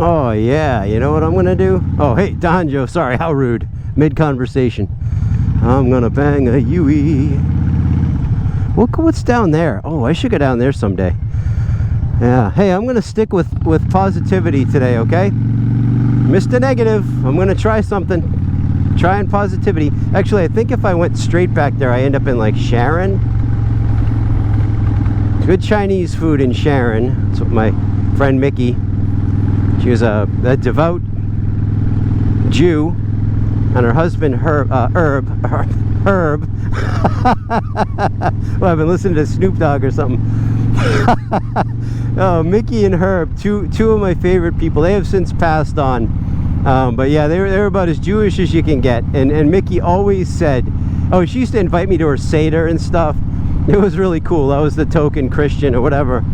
Oh yeah, you know what I'm gonna do? Oh hey, Donjo, sorry, how rude. Mid-conversation. I'm gonna bang a Yui. What's down there? Oh, I should go down there someday. Yeah, hey, I'm gonna stick with positivity today, okay? Mr. Negative, I'm gonna try something. Trying positivity. Actually, I think if I went straight back there, I end up in like Sharon. Good Chinese food in Sharon. That's what my friend Miki. She was a devout Jew, and her husband Herb. Well, I've been listening to Snoop Dogg or something. Oh, Miki and Herb, two of my favorite people. They have since passed on, but yeah, they're about as Jewish as you can get. And Miki always said, oh, she used to invite me to her Seder and stuff. It was really cool. I was the token Christian or whatever,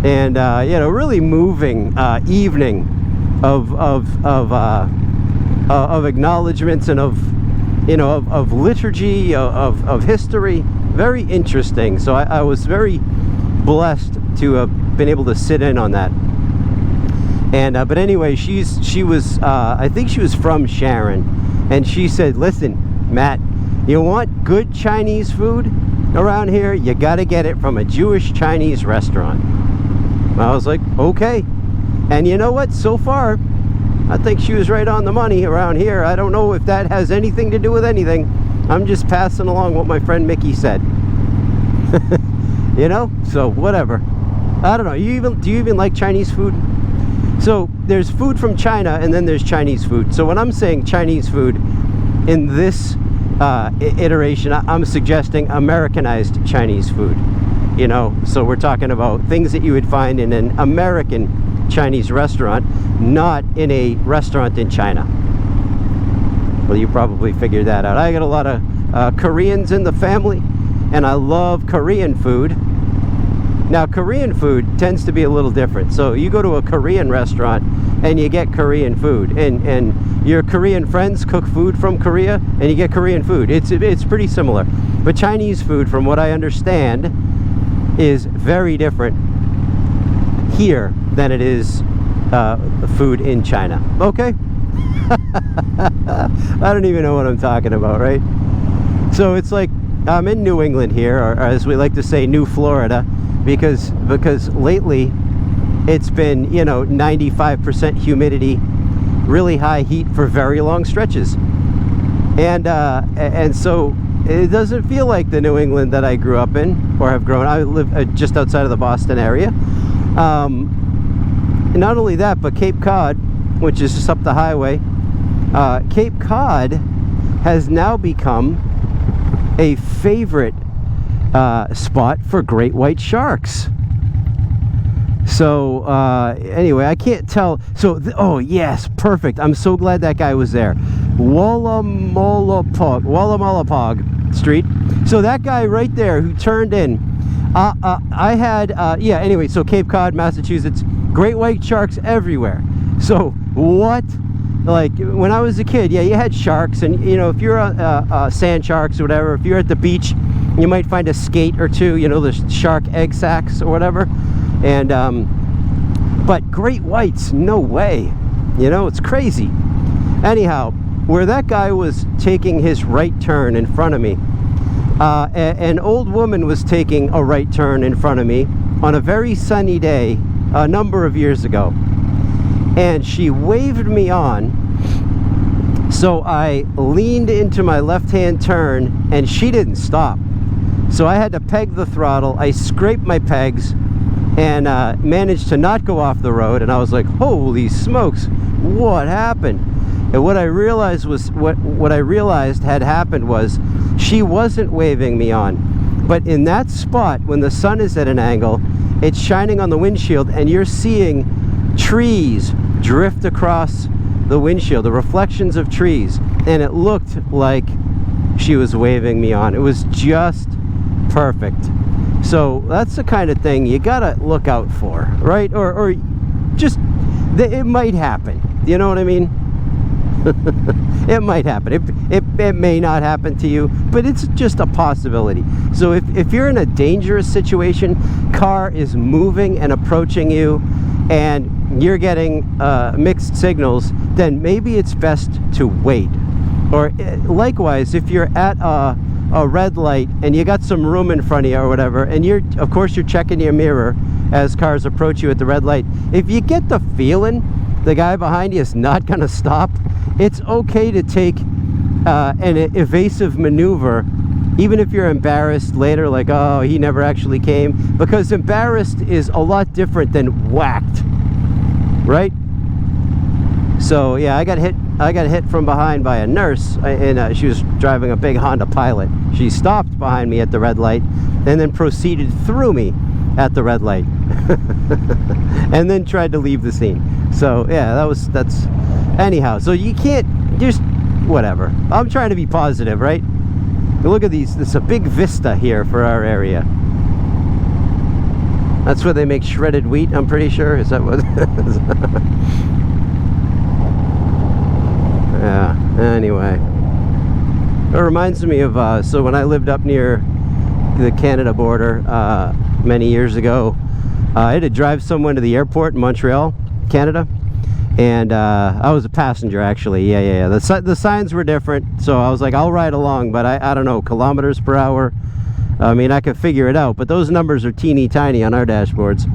and you know, really moving evening of acknowledgments and of liturgy, of history. Very interesting. So I was very blessed to have been able to sit in on that. And but anyway, she was I think she was from Sharon, and she said, listen, Matt, you want good Chinese food around here, you got to get it from a Jewish Chinese restaurant. I was like, okay. And you know what, so far I think she was right on the money around here. I don't know if that has anything to do with anything. I'm just passing along what my friend Miki said. You know, so whatever. I don't know, do you even like Chinese food? So there's food from China, and then there's Chinese food. So when I'm saying Chinese food in this iteration, I'm suggesting Americanized Chinese food. You know, so we're talking about things that you would find in an American Chinese restaurant, not in a restaurant in China. Well, you probably figured that out. I got a lot of Koreans in the family, and I love Korean food. Now, Korean food tends to be a little different. So you go to a Korean restaurant and you get Korean food, and your Korean friends cook food from Korea and you get Korean food. It's pretty similar. But Chinese food, from what I understand, is very different here than it is food in China. Okay? I don't even know what I'm talking about, right? So it's like I'm in New England here, or as we like to say, New Florida, because lately it's been, you know, 95% humidity, really high heat for very long stretches, and so it doesn't feel like the New England that I grew up in or have grown. I live just outside of the Boston area. Not only that, but Cape Cod, which is just up the highway, Cape Cod has now become a favorite spot for great white sharks. So anyway, I can't tell. So oh yes, perfect. I'm so glad that guy was there. Wallamalapog Street. So that guy right there who turned in, I had yeah, anyway, so Cape Cod, Massachusetts, great white sharks everywhere. So what, like when I was a kid, yeah, you had sharks, and you know, if you're sand sharks or whatever, if you're at the beach, you might find a skate or two, you know, the shark egg sacs or whatever. And but great whites, no way, you know, it's crazy. Anyhow, where that guy was taking his right turn in front of me, an old woman was taking a right turn in front of me on a very sunny day a number of years ago, and she waved me on. So I leaned into my left-hand turn, and she didn't stop. So I had to peg the throttle. I scraped my pegs and managed to not go off the road. And I was like, holy smokes, what happened? And what I realized was, what I realized had happened was, she wasn't waving me on. But in that spot, when the sun is at an angle, it's shining on the windshield, and you're seeing trees drift across the windshield, the reflections of trees. And it looked like she was waving me on. It was just perfect. So that's the kind of thing you gotta look out for, right? Or just, it might happen, you know what I mean? It might happen. It may not happen to you, but it's just a possibility. So if you're in a dangerous situation, car is moving and approaching you, and you're getting mixed signals, then maybe it's best to wait. Or likewise, if you're at a red light and you got some room in front of you or whatever, and of course you're checking your mirror as cars approach you at the red light, if you get the feeling the guy behind you is not going to stop, it's okay to take an evasive maneuver, even if you're embarrassed later, like, oh, he never actually came, because embarrassed is a lot different than whacked, right? So yeah, I got hit from behind by a nurse, and she was driving a big Honda Pilot. She stopped behind me at the red light and then proceeded through me at the red light and then tried to leave the scene. So yeah, that's anyhow. So you can't just whatever. I'm trying to be positive, right? Look at these. This is a big vista here for our area. That's where they make shredded wheat, I'm pretty sure. Is that what it is? Yeah, anyway. It reminds me of, so when I lived up near the Canada border many years ago, I had to drive someone to the airport in Montreal, Canada. And I was a passenger, actually. Yeah. The signs were different, so I was like, I'll ride along, but I don't know, kilometers per hour. I mean, I could figure it out, but those numbers are teeny tiny on our dashboards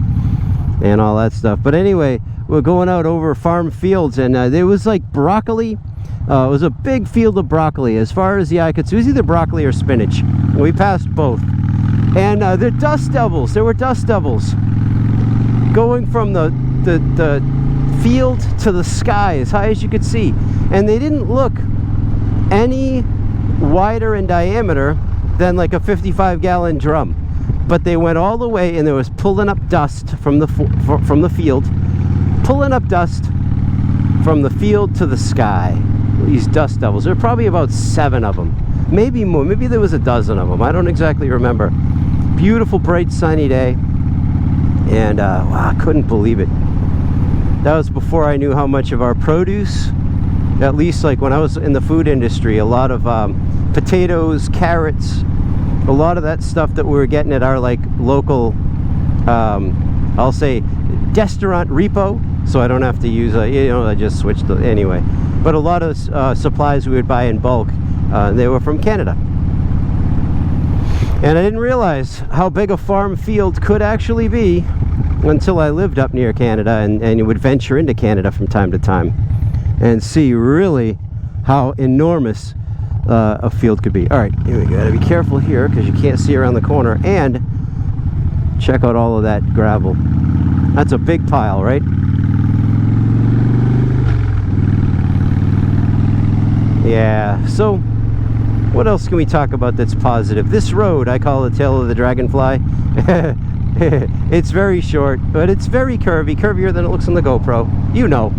and all that stuff. But anyway, we're going out over farm fields, and there was like broccoli. It was a big field of broccoli as far as the eye could see. It was either broccoli or spinach. We passed both. And they're dust devils. There were dust devils going from the field to the sky as high as you could see, and they didn't look any wider in diameter than like a 55-gallon drum, but they went all the way, and there was pulling up dust from the field, pulling up dust from the field to the sky. These dust devils, there are probably about 7 of them, maybe more, maybe there was a dozen of them, I don't exactly remember. Beautiful bright sunny day, and wow, I couldn't believe it. That was before I knew how much of our produce, at least like when I was in the food industry, a lot of potatoes, carrots, a lot of that stuff that we were getting at our like local, I'll say, restaurant repo, so I don't have to use I just switched anyway. But a lot of supplies we would buy in bulk, they were from Canada. And I didn't realize how big a farm field could actually be until I lived up near Canada, and you would venture into Canada from time to time and see really how enormous a field could be. All right, here we go. Gotta be careful here because you can't see around the corner, and check out all of that gravel. That's a big pile, right? Yeah, so what else can we talk about that's positive? This road, I call the tail of the dragonfly. It's very short, but it's very curvy, curvier than it looks on the GoPro. You know.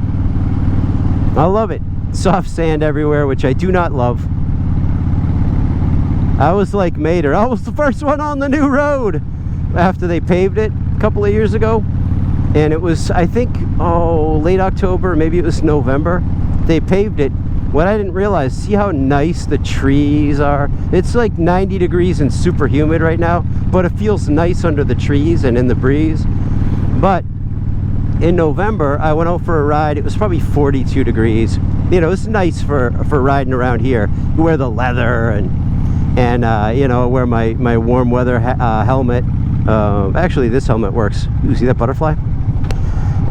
I love it. Soft sand everywhere, which I do not love. I was like Mater. I was the first one on the new road after they paved it a couple of years ago. And it was, I think, late October, maybe it was November. They paved it. What I didn't realize, see how nice the trees are? It's like 90 degrees and super humid right now, but it feels nice under the trees and in the breeze. But in November, I went out for a ride. It was probably 42 degrees. You know, it's nice for riding around here. You wear the leather and you know, wear my warm weather helmet. Actually, this helmet works. You see that butterfly?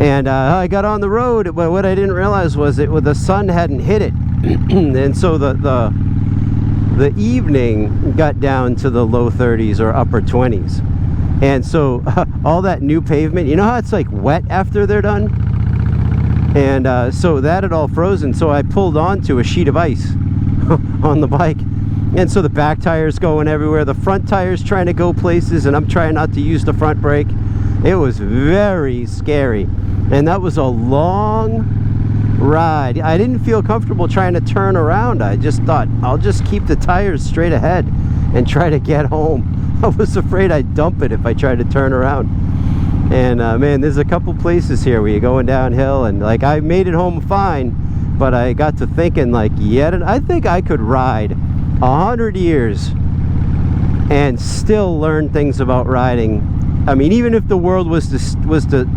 And I got on the road, but what I didn't realize was the sun hadn't hit it. And so the evening got down to the low 30s or upper 20s. And so all that new pavement, you know how it's like wet after they're done? And so that had all frozen. So I pulled onto a sheet of ice on the bike. And so the back tire's going everywhere. The front tire's trying to go places, and I'm trying not to use the front brake. It was very scary. And that was a long ride. I didn't feel comfortable trying to turn around. I just thought, I'll just keep the tires straight ahead and try to get home. I was afraid I'd dump it if I tried to turn around. And man, there's a couple places here where you're going downhill, and like I made it home fine, but I got to thinking like, I think I could ride 100 years and still learn things about riding. I mean, even if the world was to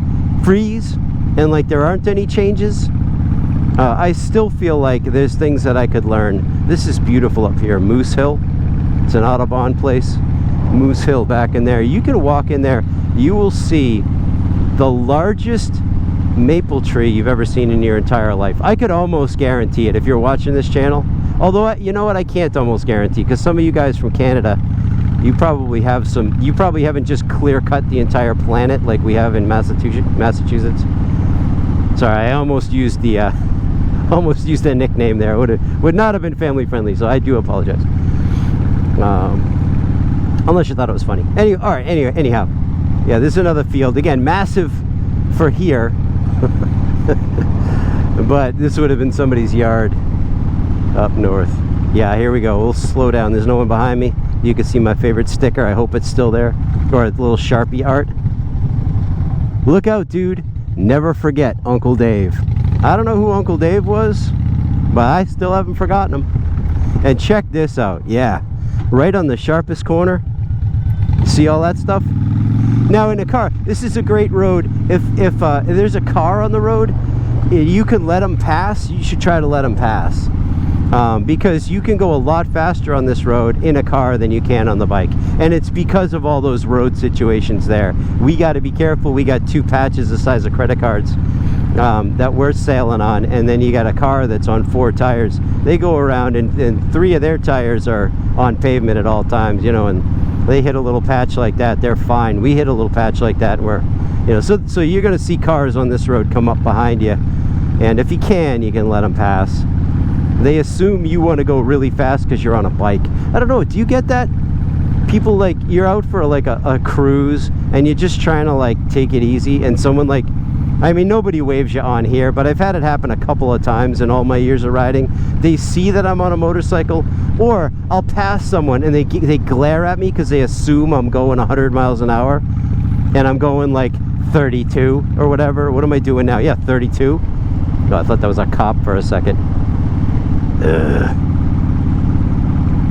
freeze and like there aren't any changes, I still feel like there's things that I could learn. This is beautiful up here, Moose Hill. It's an Audubon place. Moose Hill back in there. You can walk in there, you will see the largest maple tree you've ever seen in your entire life. I could almost guarantee it if you're watching this channel. Although, you know what, I can't almost guarantee, because some of you guys from Canada, you probably haven't just clear cut the entire planet like we have in Massachusetts. Sorry, I almost used the nickname there. Would not have been family friendly, so I do apologize. Unless you thought it was funny. Anyhow, yeah, this is another field. Again, massive for here, but this would have been somebody's yard up north. Yeah, here we go. We'll slow down. There's no one behind me. You can see my favorite sticker. I hope it's still there, or a little Sharpie art. Look out, dude. Never forget Uncle Dave. I don't know who Uncle Dave was, but I still haven't forgotten him. And check this out. Yeah, right on the sharpest corner. See all that stuff? Now in a car, this is a great road. If there's a car on the road, you can let them pass. You should try to let them pass. Because you can go a lot faster on this road in a car than you can on the bike, and it's because of all those road situations there. We got to be careful. We got 2 patches the size of credit cards that we're sailing on, and then you got a car that's on 4 tires. They go around, and 3 of their tires are on pavement at all times, you know, and they hit a little patch like that, they're fine. We hit a little patch like that, and we're, you know, so you're going to see cars on this road come up behind you, and if you can let them pass. They assume you want to go really fast because you're on a bike. I don't know, do you get that? People, like, you're out for like a cruise and you're just trying to like take it easy, and someone like, I mean, nobody waves you on here, but I've had it happen a couple of times in all my years of riding. They see that I'm on a motorcycle, or I'll pass someone and they glare at me because they assume I'm going 100 miles an hour and I'm going like 32 or whatever. What am I doing now? Yeah, 32. Oh, I thought that was a cop for a second.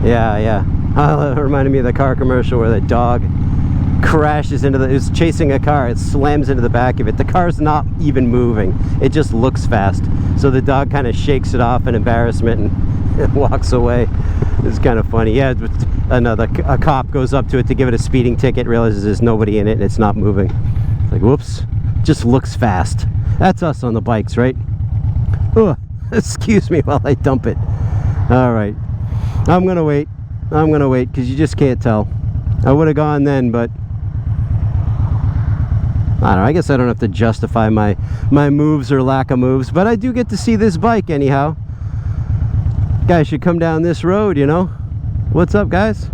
Yeah. It reminded me of the car commercial where the dog crashes into it was chasing a car. It slams into the back of it. The car's not even moving. It just looks fast. So the dog kind of shakes it off in embarrassment and walks away. It's kind of funny. Yeah, a cop goes up to it to give it a speeding ticket, realizes there's nobody in it and it's not moving. It's like, whoops. Just looks fast. That's us on the bikes, right? Ugh. Excuse me while I dump it. All right, I'm gonna wait because you just can't tell. I would have gone then, but I don't know, I guess I don't have to justify my moves or lack of moves, but I do get to see this bike anyhow. Guys should come down this road, you know. What's up, guys?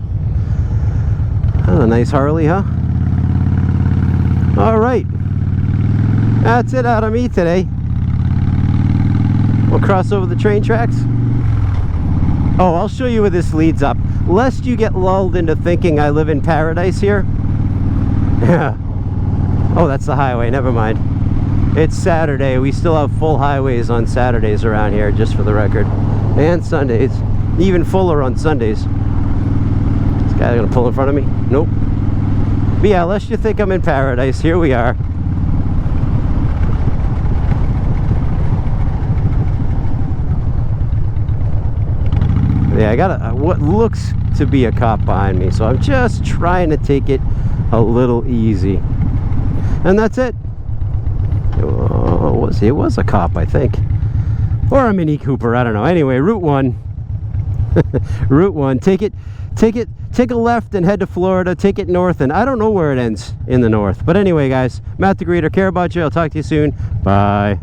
Oh, a nice Harley, huh? All right, that's it out of me today. We'll cross over the train tracks. Oh, I'll show you where this leads up, lest you get lulled into thinking I live in paradise here. Yeah. Oh, that's the highway, never mind. It's Saturday. We still have full highways on Saturdays around here, just for the record. And Sundays. Even fuller on Sundays. This guy's gonna pull in front of me? Nope. But yeah, lest you think I'm in paradise, here we are. Yeah, I got what looks to be a cop behind me, so I'm just trying to take it a little easy. And that's it. It was a cop, I think. Or a Mini Cooper, I don't know. Anyway, Route 1. Route 1. Take a left and head to Florida. Take it north, and I don't know where it ends in the north. But anyway, guys, Matt the Greeter, care about you. I'll talk to you soon. Bye.